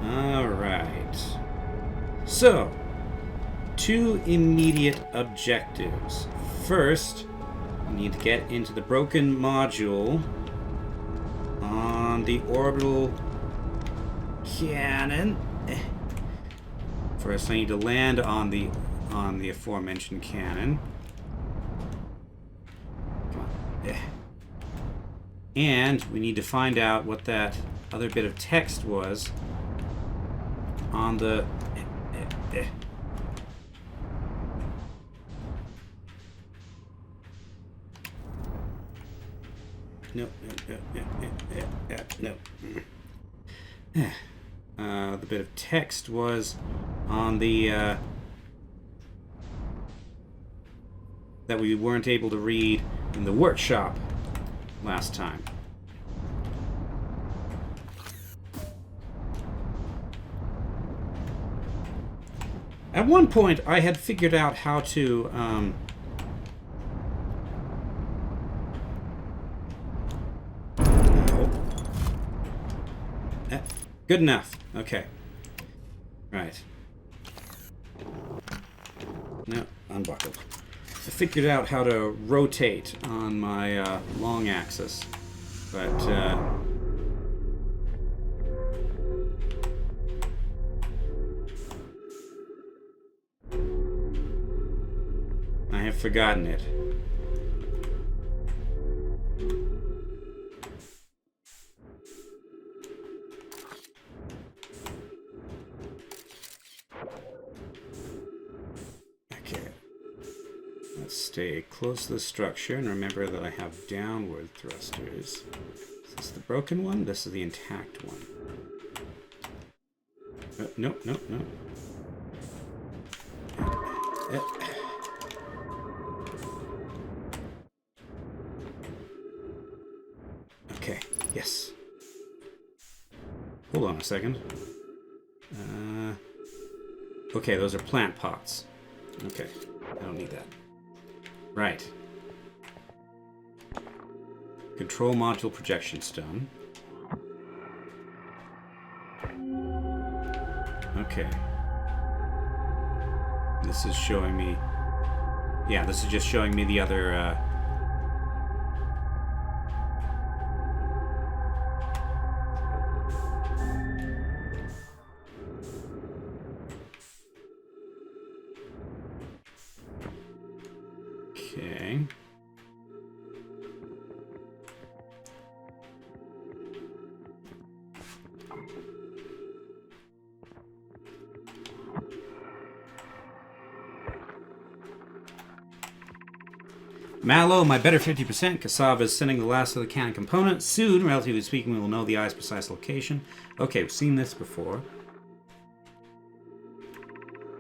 Alright. So, 2 immediate objectives. First, we need to get into the broken module on the orbital cannon. First, I need to land on the aforementioned cannon. Come on. And we need to find out what that other bit of text was on the... No. The bit of text was on the that we weren't able to read in the workshop last time. At one point, I had figured out how to good enough. Okay. Right. No, unbuckled. I figured out how to rotate on my long axis, but I have forgotten it. Stay close to the structure and remember that I have downward thrusters. Is this the broken one? This is the intact one. No. Okay, yes. Hold on a second. Okay, those are plant pots. Okay, I don't need that. Right. Control module projection stone. Okay. This is showing me... Yeah, this is just showing me the other... Okay. Mallow, my better 50%. Cassava is sending the last of the cannon components. Soon, relatively speaking, we will know the eye's precise location. Okay, we've seen this before.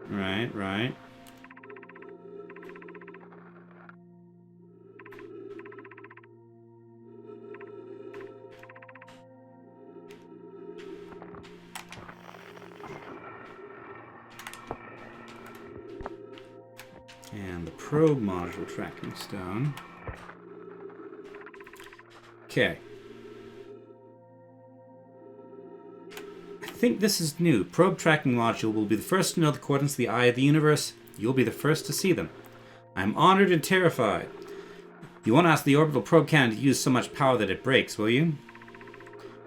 Right. And the probe module tracking stone. Okay. I think this is new. Probe tracking module will be the first to know the coordinates of the eye of the universe. You'll be the first to see them. I'm honored and terrified. You won't ask the orbital probe cannon to use so much power that it breaks, will you?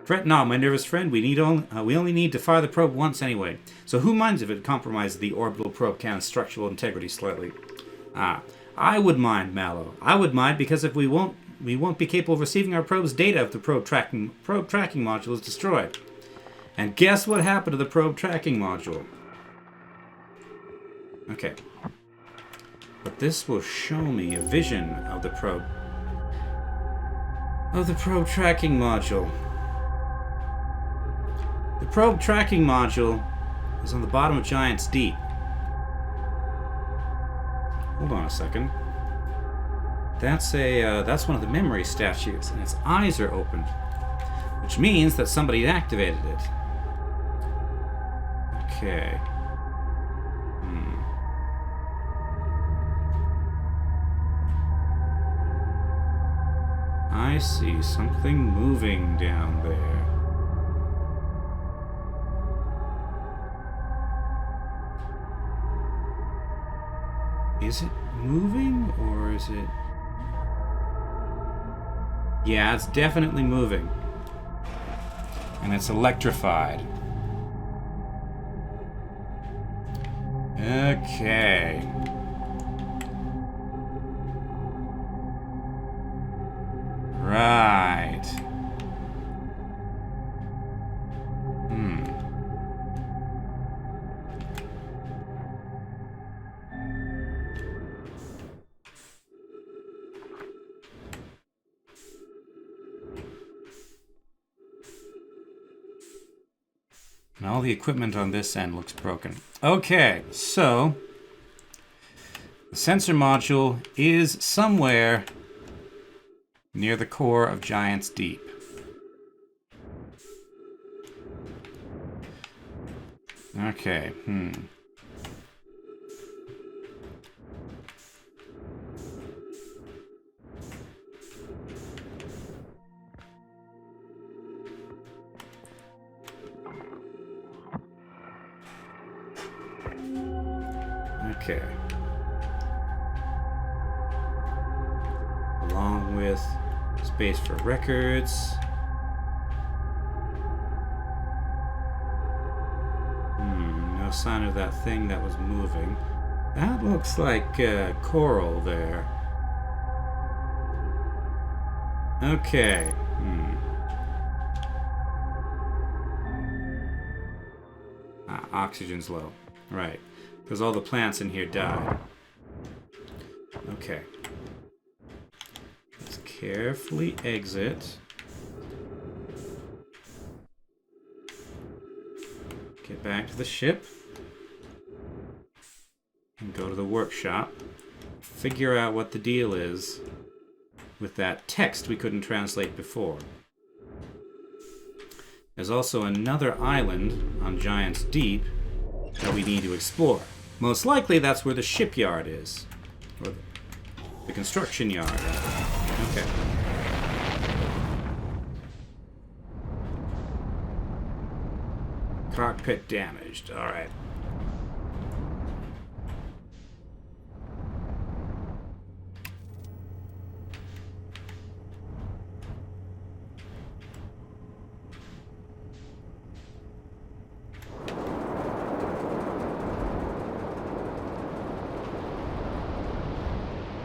Fret not, my nervous friend. We only need to fire the probe once anyway. So who minds if it compromises the orbital probe cannon's structural integrity slightly? I would mind, Mallow. I would mind because if we won't be capable of receiving our probe's data if the probe tracking module is destroyed. And guess what happened to the probe tracking module? Okay. But this will show me a vision of the probe tracking module. The probe tracking module is on the bottom of Giant's Deep. Hold on a second. That's one of the memory statues, and its eyes are opened, which means that somebody activated it. Okay. I see something moving down there. Is it moving, or is it... Yeah, it's definitely moving. And it's electrified. Okay. Right. And all the equipment on this end looks broken. Okay, so the sensor module is somewhere near the core of Giant's Deep. Okay, Okay. Along with space for records. No sign of that thing that was moving. That looks like coral there. Okay. Oxygen's low. Right. Because all the plants in here died. Okay. Let's carefully exit. Get back to the ship. And go to the workshop. Figure out what the deal is with that text we couldn't translate before. There's also another island on Giant's Deep that we need to explore. Most likely that's where the shipyard is. Or the construction yard, rather. Okay. Cockpit damaged. Alright.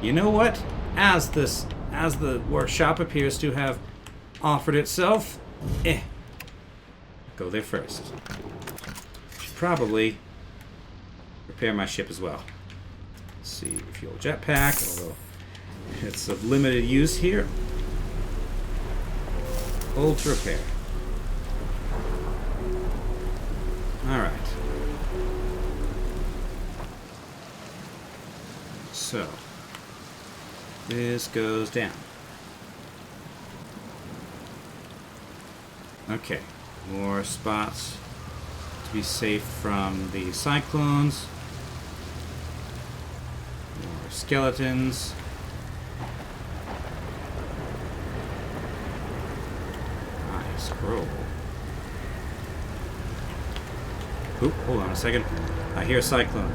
You know what? As the workshop appears to have offered itself, go there first. Should probably repair my ship as well. Let's see, fuel jetpack, although it's of limited use here. Hold to repair. Alright. So this goes down. Okay, more spots to be safe from the cyclones. More skeletons. Nice scroll. Oop, hold on a second. I hear a cyclone.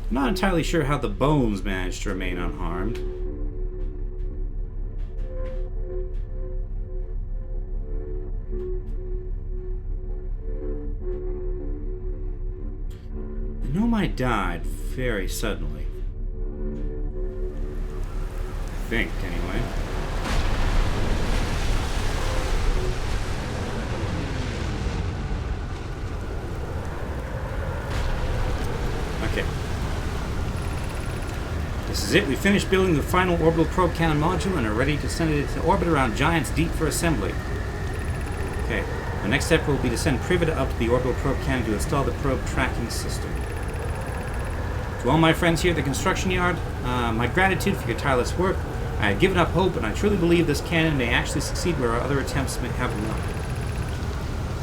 I'm not entirely sure how the bones managed to remain unharmed. The Nomai died very suddenly. I think, anyway. Okay. This is it. We finished building the final orbital probe cannon module and are ready to send it into orbit around Giant's Deep for assembly. Okay. The next step will be to send Privida up to the orbital probe cannon to install the probe tracking system. To all my friends here at the construction yard, my gratitude for your tireless work. I had given up hope, and I truly believe this cannon may actually succeed where our other attempts may have not.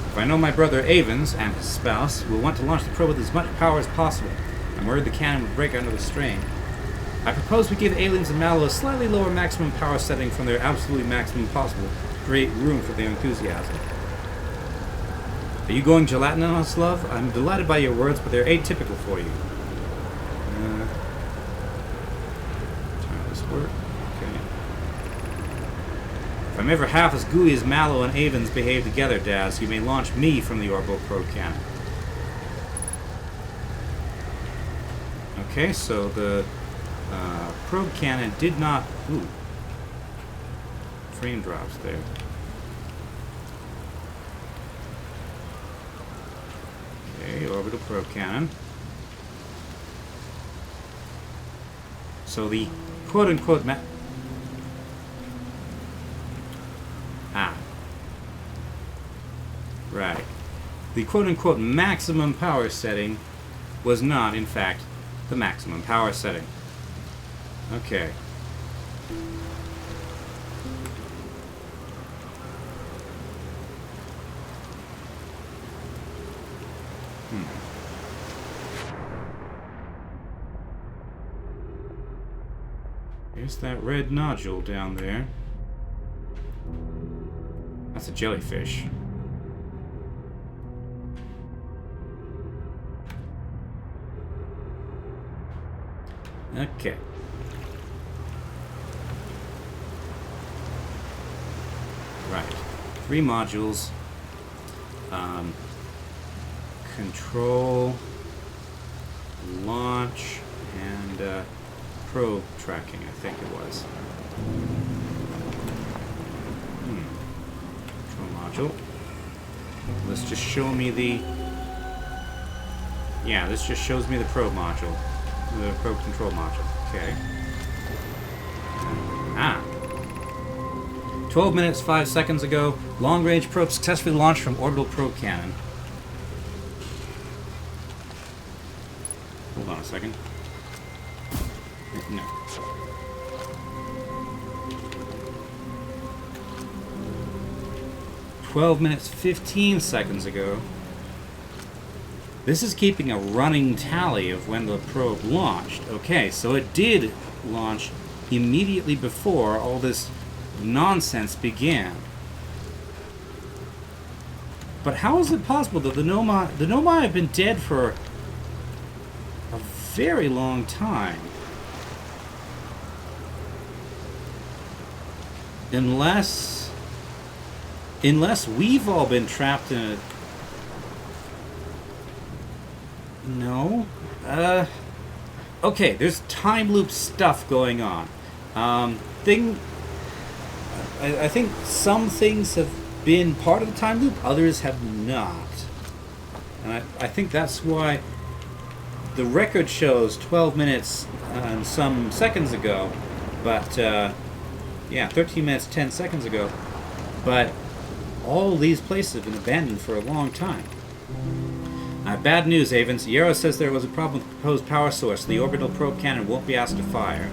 If I know my brother Avens and his spouse will want to launch the probe with as much power as possible, I'm worried the cannon would break under the strain. I propose we give aliens and Mallow a slightly lower maximum power setting from their absolutely maximum possible to create room for their enthusiasm. Are you going gelatinous, love? I'm delighted by your words, but they're atypical for you. How does this work? Okay. If I'm ever half as gooey as Mallow and Avens behave together, Daz, you may launch me from the orbital probe cannon. Okay, so the probe cannon did not... Ooh. Frame drops there. Okay, orbital probe cannon. So the quote-unquote Right. The quote-unquote maximum power setting was not, in fact, the maximum power setting. Okay. Here's that red nodule down there. That's a jellyfish. Okay. Right. 3 modules. Control, launch, and probe tracking, I think it was. Control module. Let's just show me the... Yeah, this just shows me the probe module. The probe control module. Okay. 12 minutes, 5 seconds ago, long-range probe successfully launched from orbital probe cannon. Hold on a second. No. "12 minutes, 15 seconds ago. This is keeping a running tally of when the probe launched. Okay, so it did launch immediately before all this nonsense began. But how is it possible that the Nomai have been dead for a very long time? Unless we've all been trapped in a... No? Okay, there's time loop stuff going on. I think some things have been part of the time loop, others have not. And I think that's why the record shows 12 minutes and some seconds ago, but, yeah, 13 minutes, 10 seconds ago, but all these places have been abandoned for a long time. Bad news, Avens. Yarrow says there was a problem with the proposed power source. The orbital probe cannon won't be asked to fire.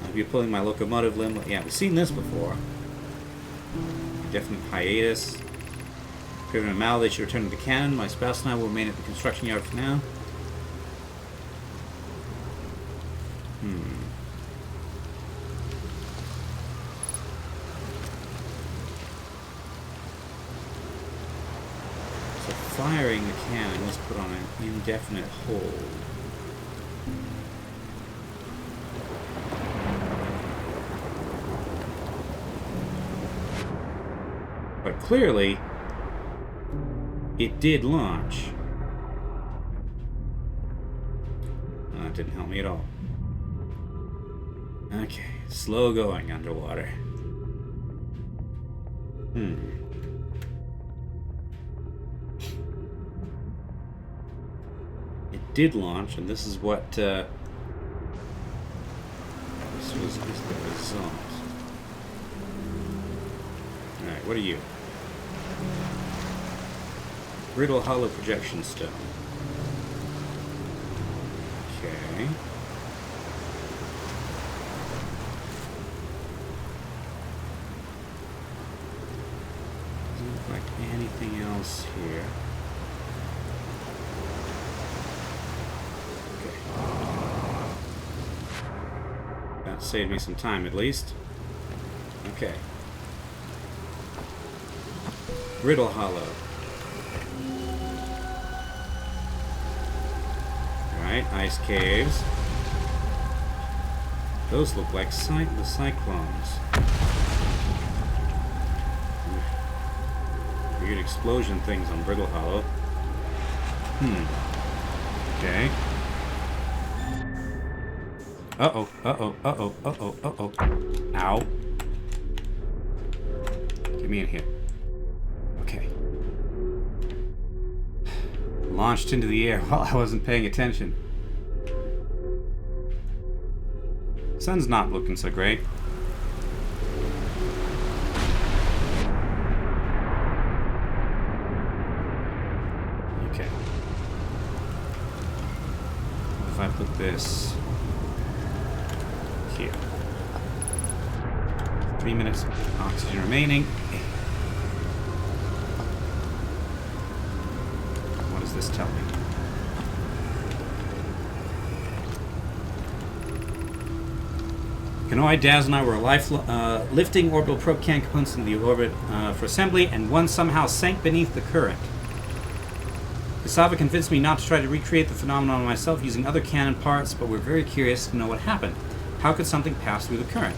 I'll be pulling my locomotive limb. Yeah, we've seen this before. Definite hiatus. Driven a Mal, they should return to the cannon. My spouse and I will remain at the construction yard for now. Firing the cannon was put on an indefinite hold. But clearly, it did launch. Well, that didn't help me at all. Okay, slow going underwater. Did launch, and this is what this was the result. Alright, what are you? Brittle hollow projection stone. Okay. Doesn't look like anything else here. That saved me some time, at least. Okay. Brittle Hollow. Alright, ice caves. Those look like the cyclones. Weird explosion things on Brittle Hollow. Okay. Uh-oh, uh-oh, uh-oh, uh-oh, uh-oh. Ow. Get me in here. Okay. Launched into the air while I wasn't paying attention. Sun's not looking so great. Okay. What if I put this here? 3 minutes oxygen remaining. What does this tell me? Kanoi, Daz, and I were lifting orbital probe can components into the orbit for assembly, and one somehow sank beneath the current. Kasava convinced me not to try to recreate the phenomenon myself using other cannon parts, but we're very curious to know what happened. How could something pass through the current?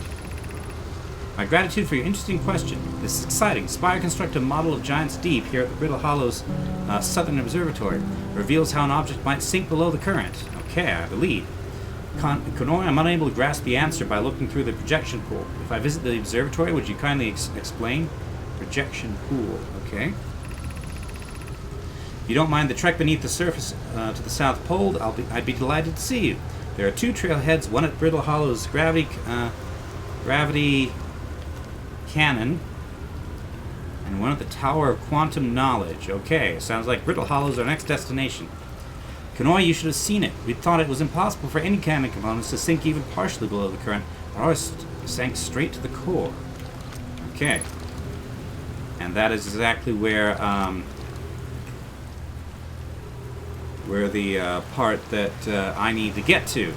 My gratitude for your interesting question. This is exciting. Spire constructed a model of Giant's Deep here at the Brittle Hollow's Southern Observatory. It reveals how an object might sink below the current. Okay, I believe. Kanoi, I'm unable to grasp the answer by looking through the projection pool. If I visit the observatory, would you kindly explain? Projection pool, okay. If you don't mind the trek beneath the surface to the South Pole, I'd be delighted to see you. There are 2 trailheads, one at Brittle Hollow's gravity cannon, and one at the Tower of Quantum Knowledge. Okay, sounds like Brittle Hollow's our next destination. Kanoi, you should have seen it. We thought it was impossible for any cannon components to sink even partially below the current, but ours sank straight to the core. Okay. And that is exactly where the part that I need to get to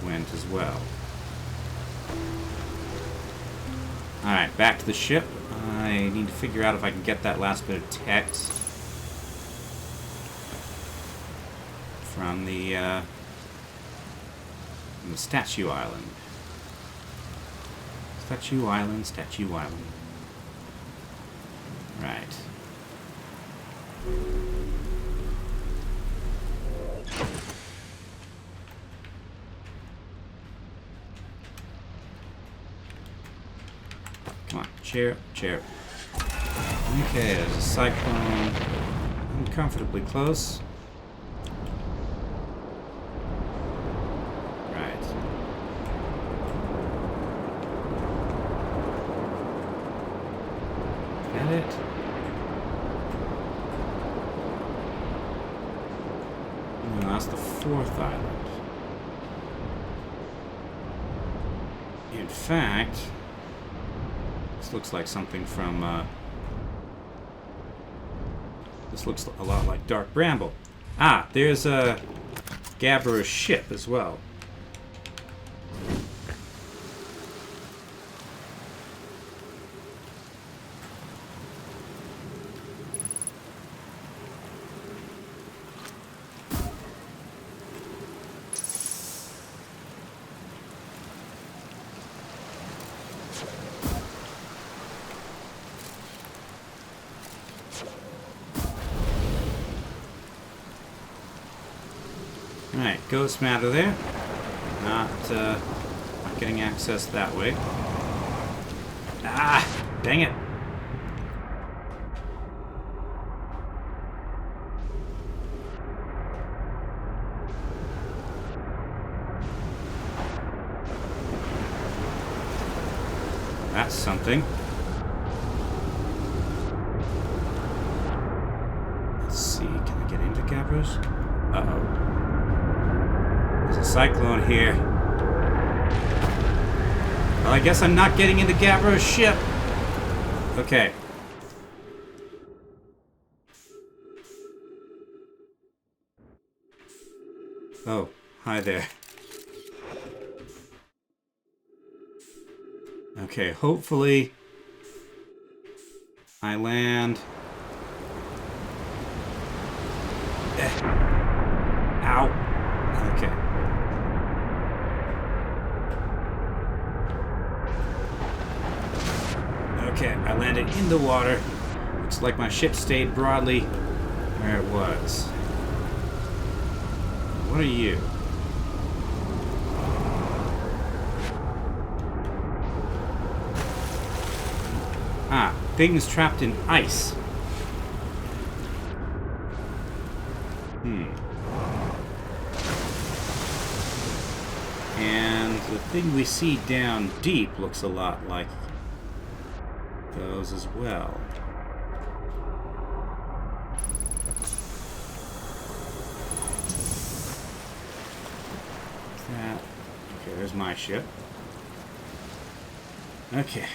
went as well. Alright, back to the ship. I need to figure out if I can get that last bit of text from the Statue Island. Statue Island, Statue Island. Right. Come on, chair, chair. Okay, there's a cyclone uncomfortably close. Right. Get it? No, that's the 4th island. In fact, this looks like something from, this looks a lot like Dark Bramble. Ah, there's a Gabbro's ship as well. Alright, ghost matter there. Not getting access that way. Ah! Dang it! That's something. Let's see, can I get into Gabbro's? Uh-oh. There's a cyclone here. Well, I guess I'm not getting into Gabbro's ship. Okay. Oh, hi there. Okay, hopefully I land. Ow. Okay. Okay, I landed in the water. Looks like my ship stayed broadly where it was. What are you? Ah, things trapped in ice. And the thing we see down deep looks a lot like those as well. That. Okay, there's my ship. Okay.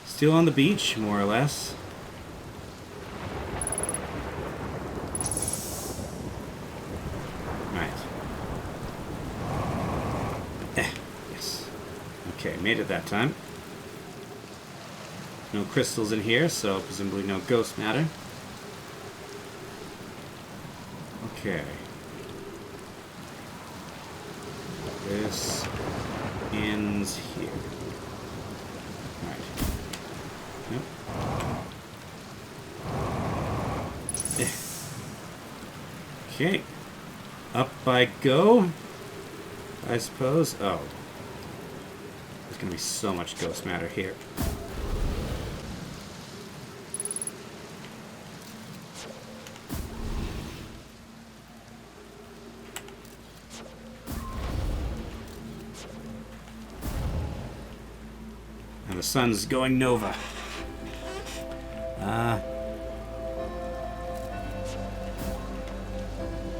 Still on the beach, more or less. Right. Yes. Okay, made it that time. No crystals in here, so presumably no ghost matter. Okay. This ends here. Right. Yep. Okay. Up I go, I suppose. Oh. There's going to be so much ghost matter here. And the sun's going nova.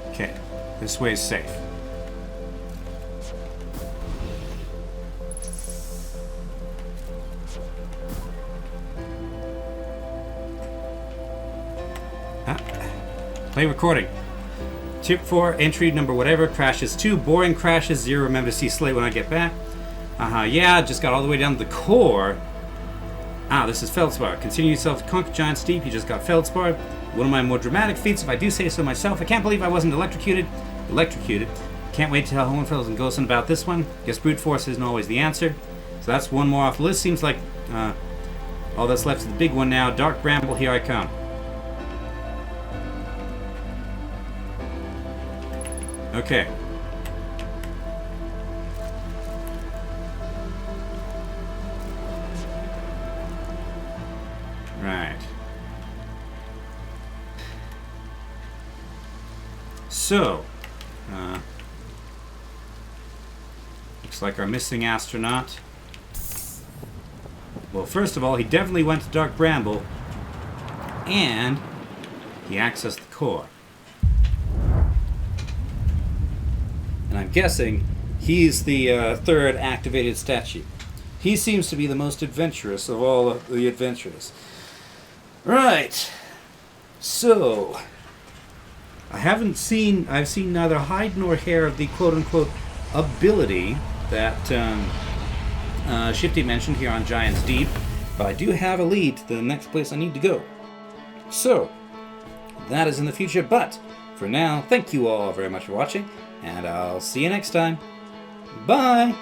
Okay, this way is safe. Play recording. Tip 4, entry number whatever, crashes 2, boring crashes 0, remember to see Slate when I get back. Yeah, just got all the way down to the core. This is Feldspar. Continue yourself to conquer Giant Steep, you just got Feldspar. One of my more dramatic feats, if I do say so myself. I can't believe I wasn't electrocuted. Can't wait to tell Hohenfels and Ghosten about this one. Guess brute force isn't always the answer. So that's one more off the list. Seems like all that's left is the big one now. Dark Bramble, here I come. Okay. Right. So, looks like our missing astronaut. Well, first of all, he definitely went to Dark Bramble, and he accessed the core. And I'm guessing he's the third activated statue. He seems to be the most adventurous of all of the adventurers. Right. So, I've seen neither hide nor hair of the quote-unquote ability that Shifty mentioned here on Giant's Deep, but I do have a lead to the next place I need to go. So, that is in the future, but for now, thank you all very much for watching, and I'll see you next time. Bye!